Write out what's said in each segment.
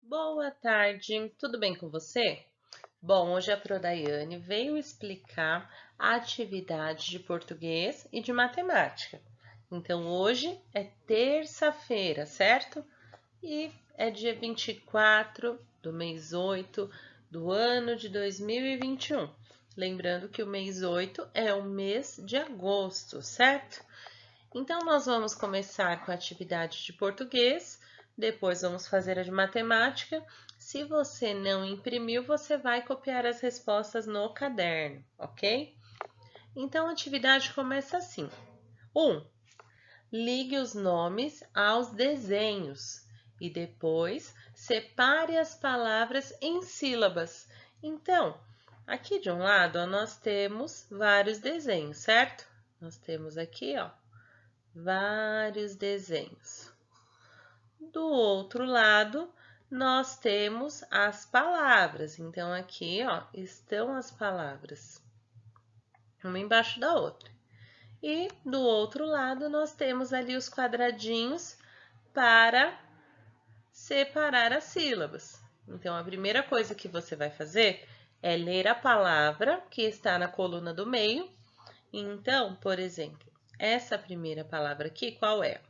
Boa tarde, tudo bem com você? Bom, hoje a Prodaiane veio explicar a atividade de português e de matemática. Então, hoje é terça-feira, certo? E é dia 24 do mês 8 do ano de 2021. Lembrando que o mês 8 é o mês de agosto, certo? Então, nós vamos começar com a atividade de português, depois vamos fazer a de matemática. Se você não imprimiu, você vai copiar as respostas no caderno, ok? Então, a atividade começa assim. 1. Ligue os nomes aos desenhos e depois separe as palavras em sílabas. Então, aqui de um lado, ó, nós temos vários desenhos, certo? Nós temos aqui, ó, vários desenhos. Do outro lado, nós temos as palavras. Então, aqui, ó, estão as palavras, uma embaixo da outra. E do outro lado, nós temos ali os quadradinhos para separar as sílabas. Então, a primeira coisa que você vai fazer é ler a palavra que está na coluna do meio. Então, por exemplo, essa primeira palavra aqui, qual é?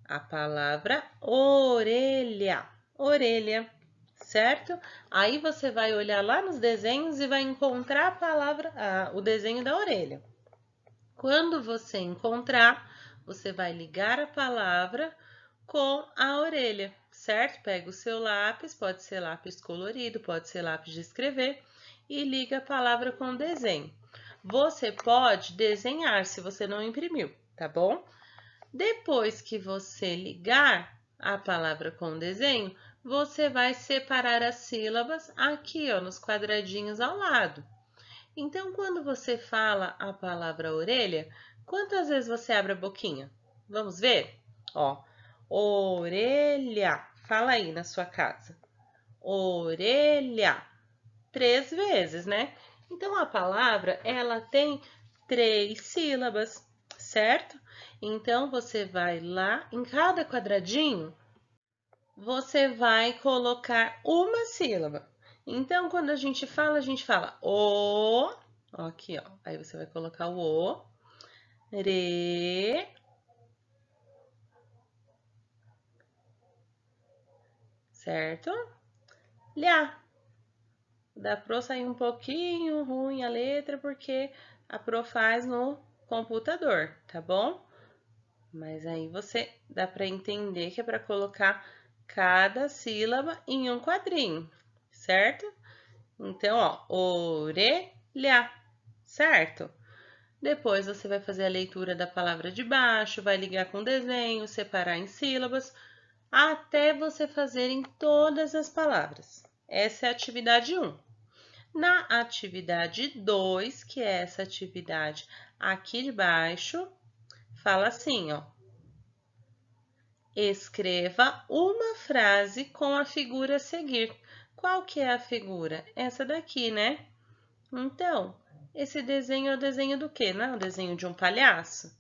A palavra orelha, orelha, certo? Aí você vai olhar lá nos desenhos e vai encontrar a palavra, o desenho da orelha. Quando você encontrar, você vai ligar a palavra com a orelha, certo? Pega o seu lápis, pode ser lápis colorido, pode ser lápis de escrever, e liga a palavra com o desenho. Você pode desenhar se você não imprimiu, tá bom? Depois que você ligar a palavra com o desenho, você vai separar as sílabas aqui, ó, nos quadradinhos ao lado. Então, quando você fala a palavra orelha, quantas vezes você abre a boquinha? Vamos ver? Ó, orelha. Fala aí na sua casa. Orelha. 3 vezes, né? Então, a palavra, ela tem 3 sílabas, certo? Então, você vai lá, em cada quadradinho, você vai colocar uma sílaba. Então, quando a gente fala o, ó, aqui, ó. Aí você vai colocar o o, re, certo? Lhá. Da Pro sair um pouquinho ruim a letra, porque a Pro faz no computador, tá bom? Mas aí você dá para entender que é para colocar cada sílaba em um quadrinho, certo? Então, ó, orelha, certo? Depois você vai fazer a leitura da palavra de baixo, vai ligar com o desenho, separar em sílabas, até você fazer em todas as palavras. Essa é a atividade 1. Na atividade 2, que é essa atividade aqui de baixo, fala assim, ó. Escreva uma frase com a figura a seguir. Qual que é a figura? Essa daqui, né? Então, esse desenho é o desenho do quê? Não é o desenho de um palhaço?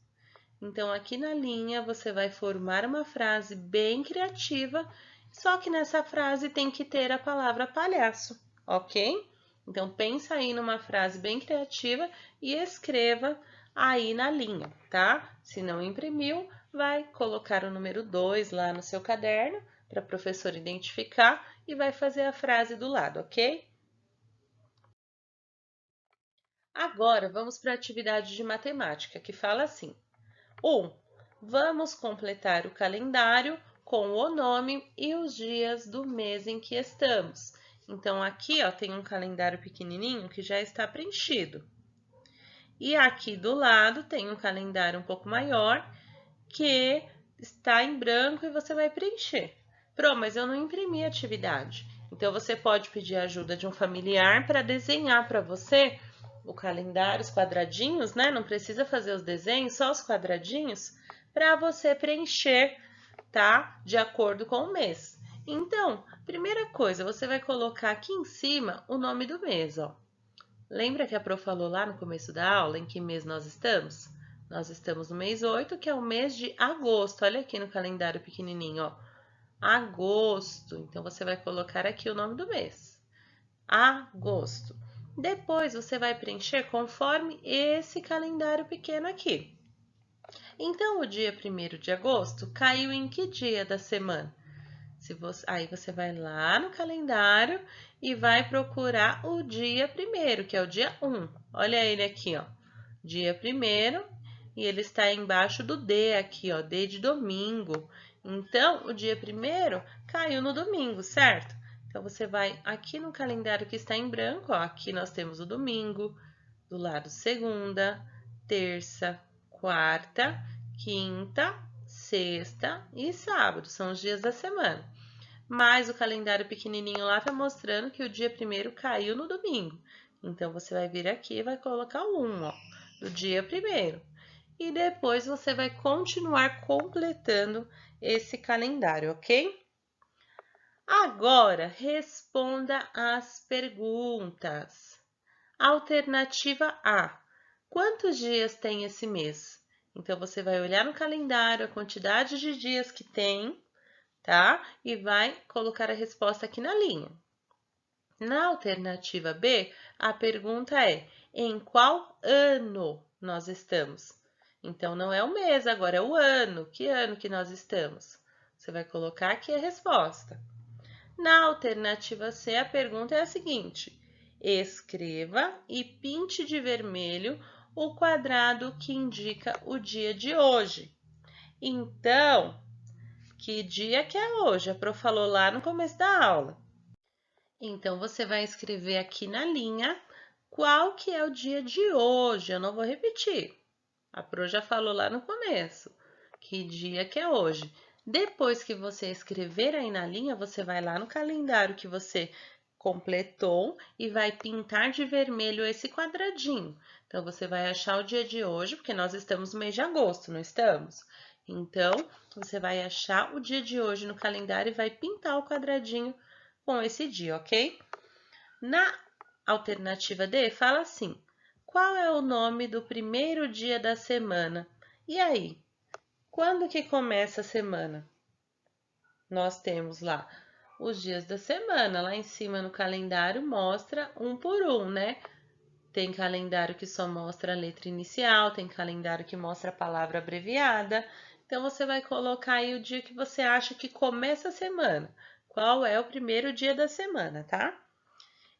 Então, aqui na linha, você vai formar uma frase bem criativa, só que nessa frase tem que ter a palavra palhaço, ok? Então, pensa aí numa frase bem criativa e escreva aí na linha, tá? Se não imprimiu, vai colocar o número 2 lá no seu caderno para a professora identificar e vai fazer a frase do lado, ok? Agora, vamos para a atividade de matemática, que fala assim. 1. Vamos completar o calendário com o nome e os dias do mês em que estamos. Então, aqui ó, tem um calendário pequenininho que já está preenchido. E aqui do lado tem um calendário um pouco maior que está em branco e você vai preencher. Pro, mas eu não imprimi a atividade. Então, você pode pedir a ajuda de um familiar para desenhar para você o calendário, os quadradinhos, né? Não precisa fazer os desenhos, só os quadradinhos, para você preencher, tá? De acordo com o mês. Então, primeira coisa, você vai colocar aqui em cima o nome do mês, ó. Lembra que a Pro falou lá no começo da aula em que mês nós estamos? Nós estamos no mês 8, que é o mês de agosto. Olha aqui no calendário pequenininho, ó. agosto. Então, você vai colocar aqui o nome do mês. Agosto. Depois, você vai preencher conforme esse calendário pequeno aqui. Então, o dia 1º de agosto caiu em que dia da semana? Aí você vai lá no calendário e vai procurar o dia 1º, que é o dia 1. Olha ele aqui, ó. Dia 1º, e ele está embaixo do D aqui, ó, D de domingo. Então, o dia 1º caiu no domingo, certo? Então, você vai aqui no calendário que está em branco, ó, aqui nós temos o domingo, do lado segunda, terça, quarta, quinta, sexta e sábado, são os dias da semana. Mas o calendário pequenininho lá tá mostrando que o dia 1º caiu no domingo. Então, você vai vir aqui e vai colocar o 1, ó, do dia 1º. E depois você vai continuar completando esse calendário, ok? Agora, responda as perguntas. Alternativa A. Quantos dias tem esse mês? Então, você vai olhar no calendário a quantidade de dias que tem, tá? E vai colocar a resposta aqui na linha. Na alternativa B, a pergunta é: em qual ano nós estamos? Então, não é o mês, agora é o ano. Que ano que nós estamos? Você vai colocar aqui a resposta. Na alternativa C, a pergunta é a seguinte: escreva e pinte de vermelho o quadrado que indica o dia de hoje. Então, que dia que é hoje? A Pro falou lá no começo da aula. Então, você vai escrever aqui na linha qual que é o dia de hoje. Eu não vou repetir. A Pro já falou lá no começo. Que dia que é hoje? Depois que você escrever aí na linha, você vai lá no calendário que você completou e vai pintar de vermelho esse quadradinho. Então, você vai achar o dia de hoje, porque nós estamos no mês de agosto, não estamos? Então, você vai achar o dia de hoje no calendário e vai pintar o quadradinho com esse dia, ok? Na alternativa D, fala assim: qual é o nome do primeiro dia da semana? E aí, quando que começa a semana? Nós temos lá os dias da semana, lá em cima no calendário mostra um por um, né? Tem calendário que só mostra a letra inicial, tem calendário que mostra a palavra abreviada. Então, você vai colocar aí o dia que você acha que começa a semana. Qual é o primeiro dia da semana, tá?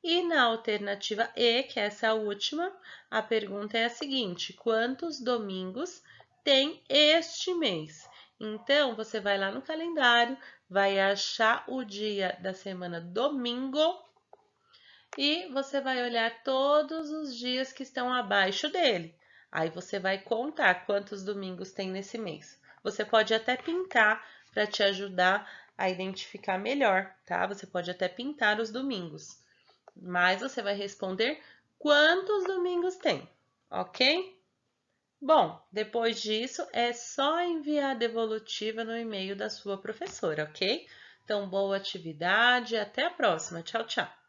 E na alternativa E, que é essa última, a pergunta é a seguinte: quantos domingos tem este mês? Então, você vai lá no calendário, vai achar o dia da semana domingo e você vai olhar todos os dias que estão abaixo dele. Aí você vai contar quantos domingos tem nesse mês. Você pode até pintar para te ajudar a identificar melhor, tá? Você pode até pintar os domingos, mas você vai responder quantos domingos tem, ok? Bom, depois disso é só enviar a devolutiva no e-mail da sua professora, ok? Então, boa atividade e até a próxima. Tchau, tchau!